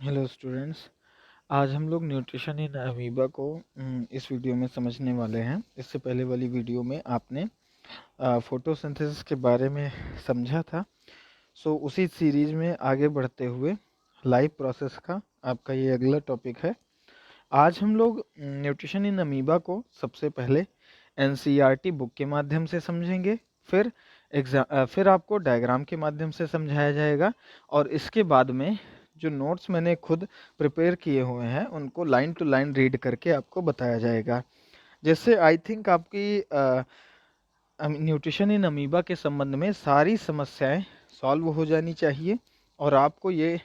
Hello students. आज हम लोग न्यूट्रिशन इन अमीबा को इस वीडियो में समझने वाले हैं। इससे पहले वाली वीडियो में आपने फोटोसिंथेसिस के बारे में समझा था। सो उसी सीरीज में आगे बढ़ते हुए लाइफ प्रोसेस का आपका ये अगला टॉपिक है। आज हम लोग न्यूट्रिशन इन अमीबा को सबसे पहले एनसीईआरटी बुक के माध्यम से समझेंगे, फिर आपको डायग्राम के माध्यम से समझाया जाएगा, और इसके बाद में जो नोट्स मैंने खुद प्रिपेयर किए हुए हैं उनको लाइन टू लाइन रीड करके आपको बताया जाएगा। जिससे आई थिंक आपकी न्यूट्रिशन इन अमीबा के संबंध में सारी समस्याएं सॉल्व हो जानी चाहिए और आपको ये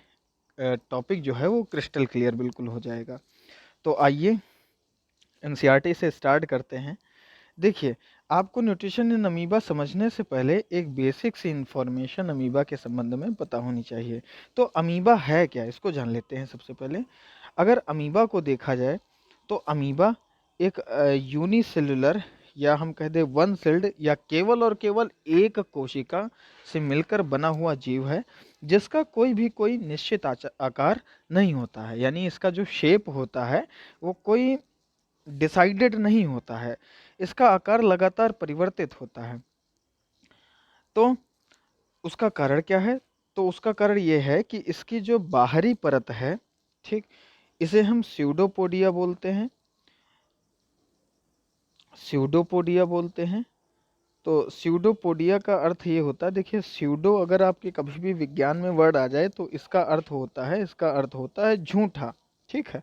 टॉपिक जो है वो क्रिस्टल क्लियर बिल्कुल हो जाएगा। तो आइए एनसीईआरटी से स्टार्ट करते हैं। देखिए, आपको न्यूट्रिशन इन अमीबा समझने से पहले एक बेसिक सी इंफॉर्मेशन अमीबा के संबंध में पता होनी चाहिए। तो अमीबा है क्या, इसको जान लेते हैं सबसे पहले। अगर अमीबा को देखा जाए तो अमीबा एक यूनिसेलुलर या हम कह दें वन सेल्ड या केवल और केवल एक कोशिका से मिलकर बना हुआ जीव है, जिसका कोई निश्चित आकार नहीं होता है। यानी इसका जो शेप होता है वो कोई डिसाइडेड नहीं होता है, इसका आकार लगातार परिवर्तित होता है। तो उसका कारण क्या है? तो उसका कारण ये है कि इसकी जो बाहरी परत है, ठीक, इसे हम स्यूडोपोडिया बोलते हैं। स्यूडोपोडिया बोलते हैं। तो स्यूडोपोडिया का अर्थ ये होता है, देखिए स्यूडो अगर आपके कभी भी विज्ञान में वर्ड आ जाए तो इसका अर्थ होता है झूठा, ठीक है।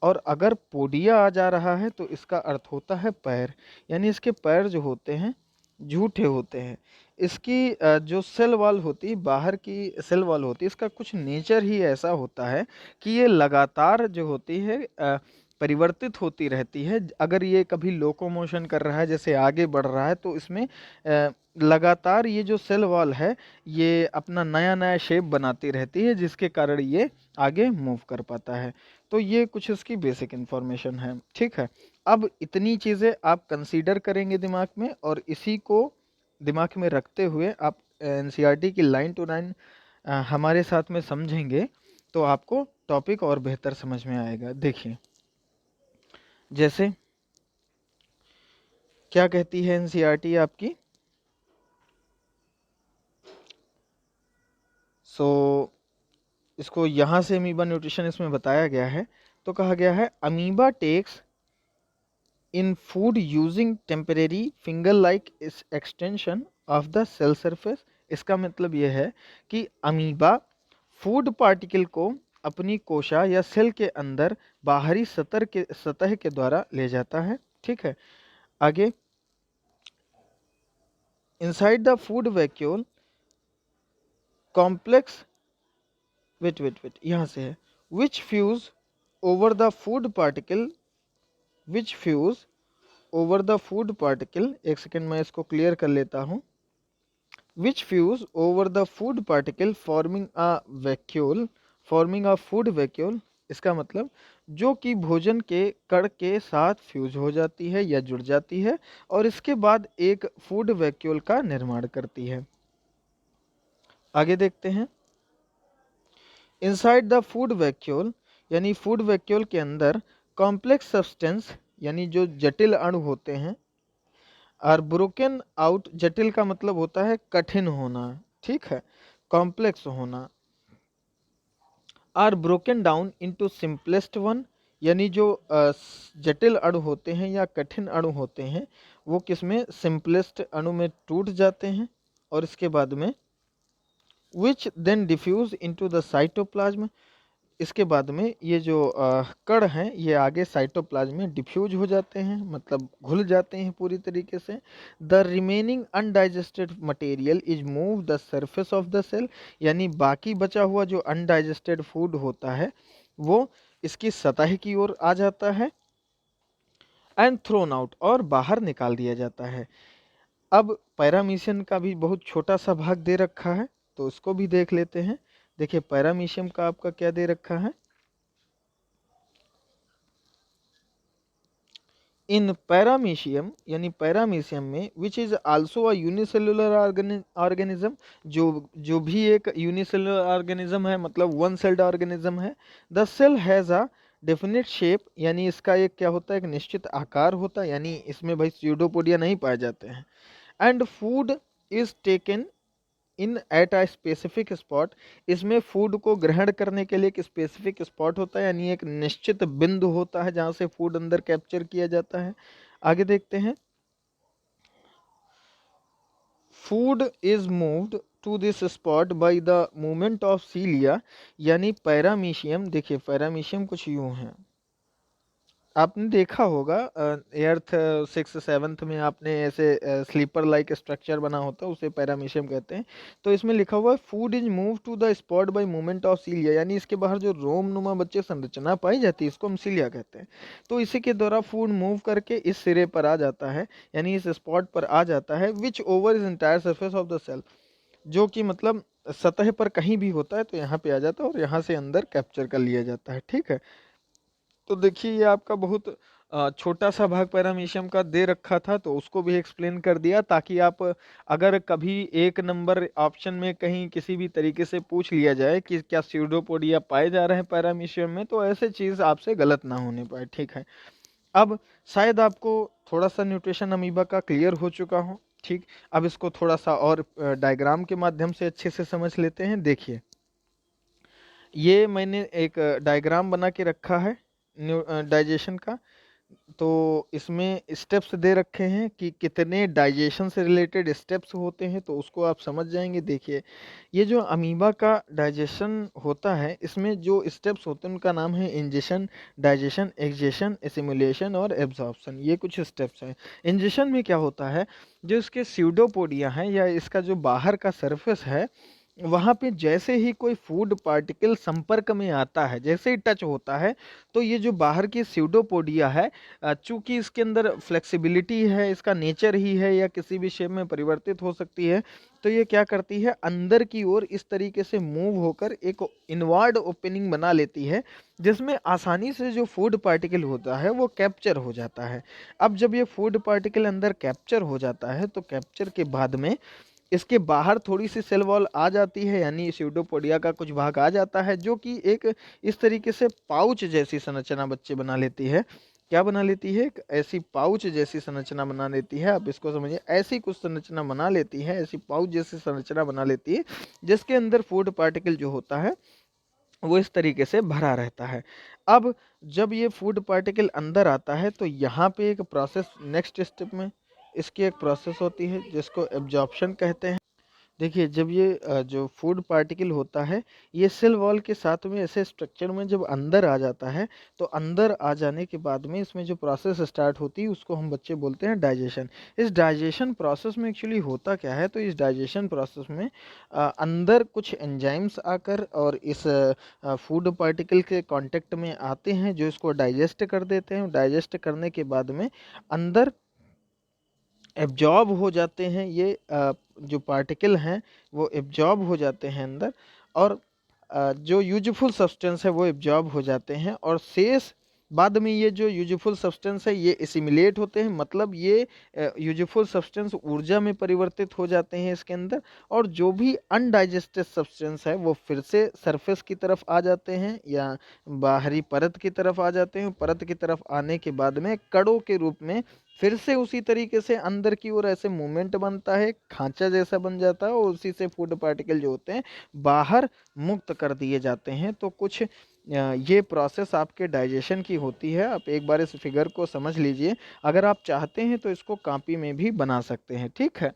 और अगर पोडिया आ जा रहा है तो इसका अर्थ होता है पैर, यानी इसके पैर जो होते हैं झूठे होते हैं। इसकी जो सेल वॉल होती है, बाहर की सेल वॉल होती है, इसका कुछ नेचर ही ऐसा होता है कि ये लगातार जो होती है परिवर्तित होती रहती है। अगर ये कभी लोकोमोशन कर रहा है, जैसे आगे बढ़ रहा है, तो इसमें लगातार ये जो सेल वॉल है ये अपना नया नया शेप बनाती रहती है, जिसके कारण ये आगे मूव कर पाता है। तो ये कुछ इसकी बेसिक इन्फॉर्मेशन है, ठीक है। अब इतनी चीज़ें आप कंसीडर करेंगे दिमाग में, और इसी को दिमाग में रखते हुए आप एनसीईआरटी की लाइन टू लाइन हमारे साथ में समझेंगे तो आपको टॉपिक और बेहतर समझ में आएगा। देखिए, जैसे क्या कहती है एनसीईआरटी आपकी? सो इसको यहाँ से अमीबा न्यूट्रिशन इसमें बताया गया है। तो कहा गया है amoeba takes in food using temporary finger like extension of the cell surface. इसका मतलब यह है कि अमीबा फूड पार्टिकल को अपनी कोशा या सेल के अंदर बाहरी सतह के द्वारा ले जाता है, ठीक है। आगे, inside the food vacuole complex wait यहाँ से है which fuse over the food particle which fuse over the food particle. एक सेकेंड मैं इसको क्लियर कर लेता हूँ। Which fuse over the food particle forming a food vacuole. इसका मतलब जो कि भोजन के कण के साथ फ्यूज हो जाती है या जुड़ जाती है और इसके बाद एक फूड वैक्यूल का निर्माण करती है। आगे देखते हैं। इनसाइड द फूड वैक्यूल, यानी फूड वैक्यूल के अंदर कॉम्प्लेक्स सब्सटेंस, यानी जो जटिल अणु होते हैं, आर ब्रोकन आउट। जटिल का मतलब होता है कठिन होना, ठीक है, कॉम्प्लेक्स होना। Are broken down into simplest one, यानी जो जटिल अणु होते हैं या कठिन अणु होते हैं वो किसमें, सिंपलेस्ट अणु में टूट जाते हैं। और इसके बाद में which then diffuse into the cytoplasm. इसके बाद में ये जो कण हैं ये आगे साइटोप्लाज्म में डिफ्यूज हो जाते हैं, मतलब घुल जाते हैं पूरी तरीके से। The remaining undigested material is move the surface of the cell, यानी बाकी बचा हुआ जो अनडाइजेस्टेड फूड होता है वो इसकी सतह की ओर आ जाता है। एंड थ्रोन आउट, और बाहर निकाल दिया जाता है। अब पैरामीशियम का भी बहुत छोटा सा भाग दे रखा है, तो उसको भी देख लेते हैं। देखिए, पैरामीशियम का आपका क्या दे रखा है, इन पैरामीशियम यानी पैरामीशियम में which is also a unicellular organism, जो भी एक यूनिसेलुलर ऑर्गेनिज्म है, मतलब वन सेल्ड ऑर्गेनिज्म है। The cell has a definite shape, यानी इसका एक क्या होता है, एक निश्चित आकार होता है, यानी इसमें भाई स्यूडोपोडिया नहीं पाए जाते हैं। And food is taken in at a specific spot, इसमें फूड को ग्रहण करने के लिए एक स्पेसिफिक स्पॉट होता है, यानी एक निश्चित बिंदु होता है जहां से फूड अंदर कैप्चर किया जाता है। आगे देखते हैं। Food is moved to this spot by the movement of cilia, यानी पैरामीशियम, देखिए पैरामीशियम कुछ यूं है, आपने देखा होगा एर्थ सिक्स सेवन्थ में आपने ऐसे स्लीपर लाइक स्ट्रक्चर बना होता है, उसे पैरामीशियम कहते हैं। तो इसमें लिखा हुआ है food is move to the spot by movement of cilia, यानी इसके बाहर जो रोम नुमा बच्चे संरचना पाई जाती है इसको हम सीलिया कहते हैं। तो इसी के द्वारा फूड मूव करके इस सिरे पर आ जाता है, यानी इस स्पॉट पर आ जाता है, which over is entire surface of the cell, जो कि मतलब सतह पर कहीं भी होता है तो यहाँ पे आ जाता है और यहाँ से अंदर कैप्चर कर लिया जाता है। ठीक है, तो देखिए ये आपका बहुत छोटा सा भाग पैरामीशियम का दे रखा था, तो उसको भी एक्सप्लेन कर दिया, ताकि आप अगर कभी एक नंबर ऑप्शन में कहीं किसी भी तरीके से पूछ लिया जाए कि क्या स्यूडोपोडिया पाए जा रहे हैं पैरामीशियम में, तो ऐसे चीज आपसे गलत ना होने पाए। ठीक है, अब शायद आपको थोड़ा सा न्यूट्रिशन अमीबा का क्लियर हो चुका हो। ठीक, अब इसको थोड़ा सा और डायग्राम के माध्यम से अच्छे से समझ लेते हैं। देखिए, ये मैंने एक डायग्राम बना के रखा है डाइजेशन का। तो इसमें स्टेप्स दे रखे हैं कि कितने डाइजेशन से रिलेटेड स्टेप्स होते हैं, तो उसको आप समझ जाएंगे। देखिए, ये जो अमीबा का डाइजेशन होता है, इसमें जो स्टेप्स होते हैं उनका नाम है इंजेशन, डाइजेशन, एक्जेशन, एसिमुलेशन और एब्जॉर्प्शन। ये कुछ स्टेप्स हैं। इंजेशन में क्या होता है, जो इसके स्यूडोपोडिया हैं या इसका जो बाहर का सरफेस है, वहाँ पे जैसे ही कोई फूड पार्टिकल संपर्क में आता है, जैसे ही टच होता है, तो ये जो बाहर की स्यूडोपोडिया है, चूंकि इसके अंदर फ्लेक्सिबिलिटी है, इसका नेचर ही है या किसी भी शेप में परिवर्तित हो सकती है, तो ये क्या करती है, अंदर की ओर इस तरीके से मूव होकर एक इनवर्ड ओपनिंग बना लेती है, जिसमें आसानी से जो फूड पार्टिकल होता है वो कैप्चर हो जाता है। अब जब ये फूड पार्टिकल अंदर कैप्चर हो जाता है, तो कैप्चर के बाद में इसके बाहर थोड़ी सी सेल वॉल आ जाती है, यानी स्यूडोपोडिया का कुछ भाग आ जाता है, जो कि एक इस तरीके से पाउच जैसी संरचना बच्चे बना लेती है। क्या बना लेती है, एक ऐसी पाउच जैसी संरचना बना लेती है। आप इसको समझिए, ऐसी कुछ संरचना बना लेती है, ऐसी पाउच जैसी संरचना बना लेती है, जिसके अंदर फूड पार्टिकल जो होता है वो इस तरीके से भरा रहता है। अब जब ये फूड पार्टिकल अंदर आता है, तो यहाँ पे एक प्रोसेस, नेक्स्ट स्टेप में इसकी एक प्रोसेस होती है जिसको एब्जॉर्प्शन कहते हैं। देखिए, जब ये जो फूड पार्टिकल होता है, ये सेल वॉल के साथ में ऐसे स्ट्रक्चर में जब अंदर आ जाता है, तो अंदर आ जाने के बाद में इसमें जो प्रोसेस स्टार्ट होती है उसको हम बच्चे बोलते हैं डाइजेशन। इस डाइजेशन प्रोसेस में एक्चुअली होता क्या है, तो इस डाइजेशन प्रोसेस में अंदर कुछ एंजाइम्स आकर और इस फूड पार्टिकल के कांटेक्ट में आते हैं, जो इसको डाइजेस्ट कर देते हैं। डाइजेस्ट करने के बाद में अंदर एब्जॉर्ब हो जाते हैं, ये जो पार्टिकल हैं वो एब्जॉर्ब हो जाते हैं अंदर, और जो यूजफुल सब्सटेंस है वो एब्जॉर्ब हो जाते हैं, और शेष बाद में ये जो यूजफुल सब्सटेंस है ये एसिमिलेट होते हैं, मतलब ये यूजफुल सब्सटेंस ऊर्जा में परिवर्तित हो जाते हैं इसके अंदर, और जो भी अनडाइजेस्टेड सब्सटेंस है वो फिर से सरफेस की तरफ आ जाते हैं या बाहरी परत की तरफ आ जाते हैं। परत की तरफ आने के बाद में कणों के रूप में फिर से उसी तरीके से अंदर की ओर ऐसे मूवमेंट बनता है, खांचा जैसा बन जाता है, और उसी से फूड पार्टिकल जो होते हैं बाहर मुक्त कर दिए जाते हैं। तो कुछ ये प्रोसेस आपके डाइजेशन की होती है। आप एक बार इस फिगर को समझ लीजिए, अगर आप चाहते हैं तो इसको कॉपी में भी बना सकते हैं। ठीक है,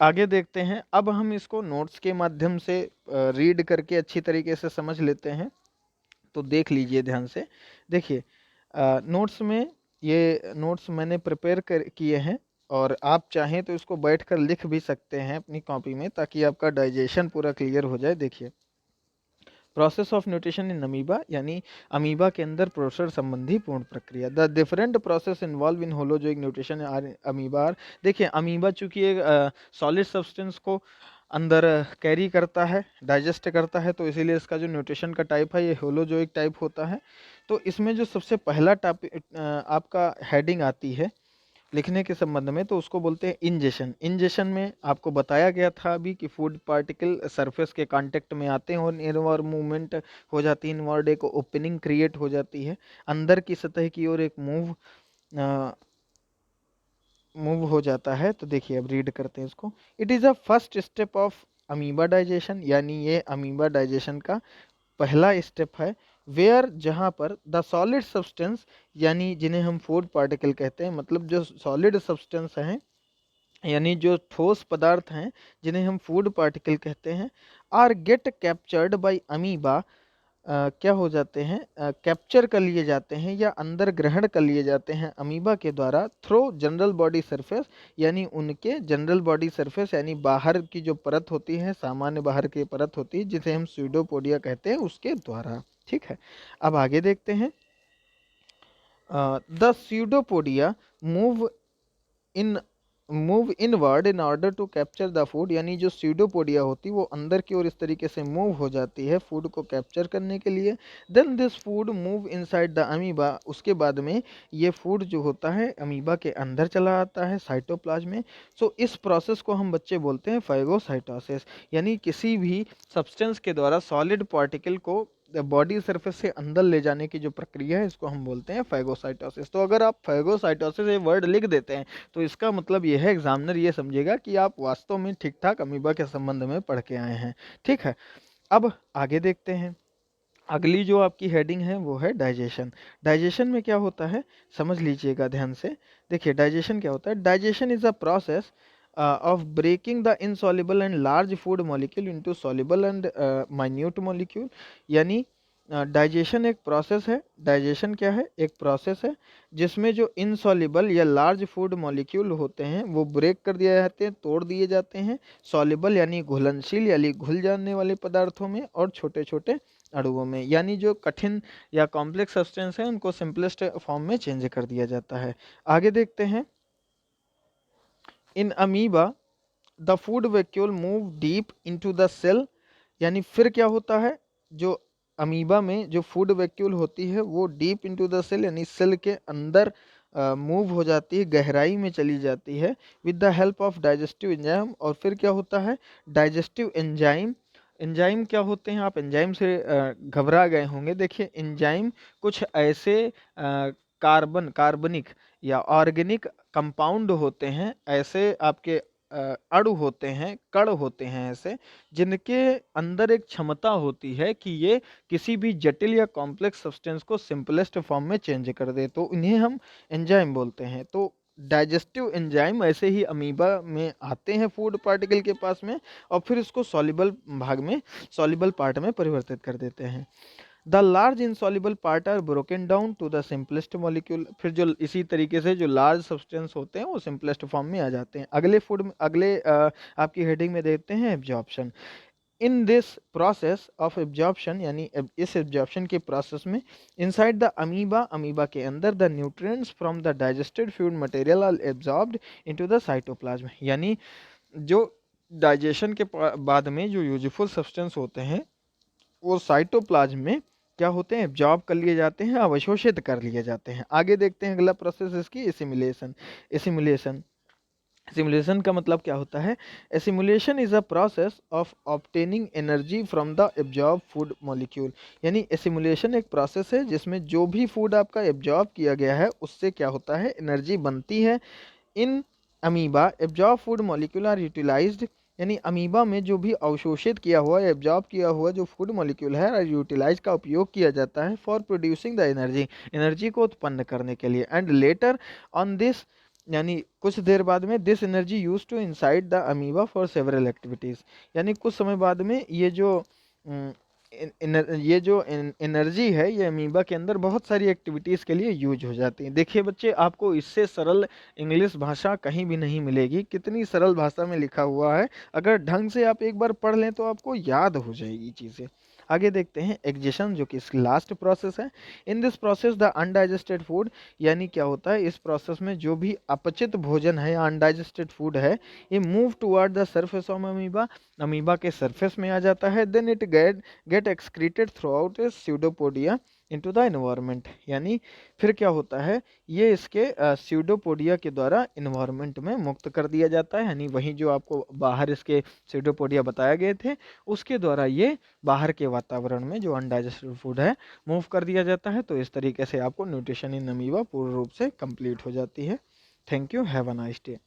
आगे देखते हैं। अब हम इसको नोट्स के माध्यम से रीड करके अच्छी तरीके से समझ लेते हैं, तो देख लीजिए ध्यान से। देखिए, नोट्स में, ये नोट्स मैंने प्रिपेयर कर किए हैं, और आप चाहें तो इसको बैठकर लिख भी सकते हैं अपनी कॉपी में, ताकि आपका डाइजेशन पूरा क्लियर हो जाए। देखिए, process of nutrition in amoeba, यानी अमीबा के अंदर पोषण संबंधी पूर्ण प्रक्रिया। The different process involve in holozoic nutrition are amoeba are, देखिए अमीबा चूंकि एक सॉलिड सब्सटेंस को अंदर कैरी करता है, डाइजेस्ट करता है, तो इसीलिए इसका जो न्यूट्रिशन का टाइप है ये होलोजोइक टाइप होता है। तो इसमें जो सबसे पहला टॉपिक आपका हेडिंग आती है लिखने के संबंध में, तो उसको बोलते हैं इंजेशन। इंजेशन में आपको बताया गया था अभी कि फूड पार्टिकल सरफेस के कांटेक्ट में आते हैं और इनवर्ड मूवमेंट हो जाती है, इनवर्ड एक ओपनिंग क्रिएट हो जाती है, अंदर की सतह की ओर एक मूव हो जाता है। तो देखिए अब रीड करते हैं इसको। It is a first step of amoeba digestion, यानी ये अमीबा डाइजेशन का पहला स्टेप है। वेयर, जहाँ पर द सॉलिड सब्सटेंस, यानी जिन्हें हम फूड पार्टिकल कहते हैं, मतलब जो सॉलिड सब्सटेंस हैं, यानी जो ठोस पदार्थ हैं जिन्हें हम फूड पार्टिकल कहते हैं, are get captured by amoeba, क्या हो जाते हैं, कैप्चर कर लिए जाते हैं या अंदर ग्रहण कर लिए जाते हैं अमीबा के द्वारा थ्रो जनरल बॉडी सरफेस, यानी उनके जनरल बॉडी सरफेस, यानी बाहर की जो परत होती है, सामान्य बाहर की परत होती है जिसे हम स्यूडोपोडिया कहते हैं, उसके द्वारा। ठीक है, अब आगे देखते हैं। The pseudopodia move in move inward in order to capture the food, यानी जो स्यूडोपोडिया होती है वो अंदर की ओर इस तरीके से मूव हो जाती है फूड को कैप्चर करने के लिए। Then this food move inside the amoeba, उसके बाद में ये फूड जो होता है अमीबा के अंदर चला आता है साइटोप्लाज्म में। सो इस प्रोसेस को हम बच्चे बोलते हैं फाइगोसाइटोसिस, यानी किसी भी सब्सटेंस के द्वारा सॉलिड पार्टिकल को बॉडी सरफेस से अंदर ले जाने की जो प्रक्रिया है इसको हम बोलते हैं फाइगोसाइटोसिस। तो अगर आप फाइगोसाइटोसिस ये वर्ड लिख देते हैं तो इसका मतलब ये है, एग्जामिनर ये समझेगा कि आप वास्तव में ठीक ठाक अमीबा के संबंध में पढ़ के आए हैं। ठीक है, अब आगे देखते हैं। अगली जो आपकी हेडिंग है वो है डाइजेशन। डाइजेशन में क्या होता है समझ लीजिएगा ध्यान से। देखिए डाइजेशन क्या होता है। Digestion is a process of breaking the insoluble and large food molecule into soluble and minute molecule, यानी डाइजेशन एक प्रोसेस है। डाइजेशन क्या है, एक प्रोसेस है जिसमें जो इनसॉल्युबल या लार्ज फूड मॉलिक्यूल होते हैं वो ब्रेक कर दिए जाते हैं, तोड़ दिए जाते हैं, सॉल्युबल यानी घुलनशील यानी घुल जाने वाले पदार्थों में, और छोटे छोटे अणुओं में, यानी जो कठिन या कॉम्प्लेक्स सब्सटेंस है उनको सिंपलेस्ट फॉर्म में चेंज कर दिया जाता है। आगे देखते हैं। In amoeba the food vacuole move deep into the cell, यानी फिर क्या होता है, जो अमीबा में जो फूड वैक्यूल होती है वो डीप इनटू द सेल यानी सेल के अंदर मूव हो जाती है, गहराई में चली जाती है with the help of digestive enzyme. और फिर क्या होता है, डाइजेस्टिव एंजाइम। एंजाइम क्या होते हैं, आप एंजाइम से घबरा गए होंगे। देखिए एंजाइम कुछ ऐसे कार्बनिक या ऑर्गेनिक कंपाउंड होते हैं, ऐसे आपके अणु होते हैं, कण होते हैं ऐसे, जिनके अंदर एक क्षमता होती है कि ये किसी भी जटिल या कॉम्प्लेक्स सब्सटेंस को सिंपलेस्ट फॉर्म में चेंज कर दे, तो इन्हें हम एंजाइम बोलते हैं। तो डाइजेस्टिव एंजाइम ऐसे ही अमीबा में आते हैं फूड पार्टिकल के पास में, और फिर इसको सॉल्युबल भाग में, सॉल्युबल पार्ट में परिवर्तित कर देते हैं। The large insoluble part are broken down to the simplest molecule, फिर जो इसी तरीके से जो लार्ज सब्सटेंस होते हैं वो सिंपलेस्ट फॉर्म में आ जाते हैं। अगले फूड में, अगले आपकी हेडिंग में देखते हैं absorption. In this process of absorption, यानी इस एब्जॉर्प्शन के प्रोसेस में, इनसाइड द अमीबा, अमीबा के अंदर, the nutrients from the digested food material are absorbed into the cytoplasm, यानी जो डाइजेशन के बाद में जो यूजफुल सब्सटेंस होते हैं वो साइटोप्लाज्म में क्या होते हैं, एब्जॉर्ब कर लिए जाते हैं, अवशोषित कर लिए जाते हैं। आगे देखते हैं अगला प्रोसेस इसकी एसिमिलेशन। एसिमिलेशन, एसिमिलेशन का मतलब क्या होता है। Assimilation is a process of obtaining energy from the absorb food molecule, यानी एसिमिलेशन एक प्रोसेस है जिसमें जो भी फूड आपका एब्जॉर्ब किया गया है उससे क्या होता है, एनर्जी बनती है। In amoeba absorb food molecule are utilized, यानी अमीबा में जो भी अवशोषित किया हुआ, एब्जॉर्ब किया हुआ जो फूड मॉलिक्यूल है यूटिलाइज का उपयोग किया जाता है for producing the energy, energy को उत्पन्न करने के लिए। एंड लेटर ऑन दिस, यानी कुछ देर बाद में, this energy use to inside the amoeba for several activities, यानी कुछ समय बाद में ये जो एनर्जी है ये अमीबा के अंदर बहुत सारी एक्टिविटीज़ के लिए यूज हो जाती हैं। देखिए बच्चे, आपको इससे सरल इंग्लिश भाषा कहीं भी नहीं मिलेगी, कितनी सरल भाषा में लिखा हुआ है, अगर ढंग से आप एक बार पढ़ लें तो आपको याद हो जाएगी चीज़ें। आगे देखते हैं एग्जेशन, जो कि लास्ट प्रोसेस है। In this process the undigested food, यानी क्या होता है इस प्रोसेस में जो भी अपचित भोजन है या अनडाइजेस्टेड फूड है, ये move toward the surface of amoeba, amoeba के सरफेस में आ जाता है। Then it get excreted throughout pseudopodia into the environment, यानी फिर क्या होता है, ये इसके स्यूडोपोडिया के द्वारा इन्वायरमेंट में मुक्त कर दिया जाता है, यानी वहीं जो आपको बाहर इसके स्यूडोपोडिया बताए गए थे उसके द्वारा ये बाहर के वातावरण में जो अनडाइजेस्टेड फूड है मूव कर दिया जाता है। तो इस तरीके से आपको न्यूट्रिशन इन अमीबा पूर्ण रूप से कंप्लीट हो जाती है। Thank you, have a nice day.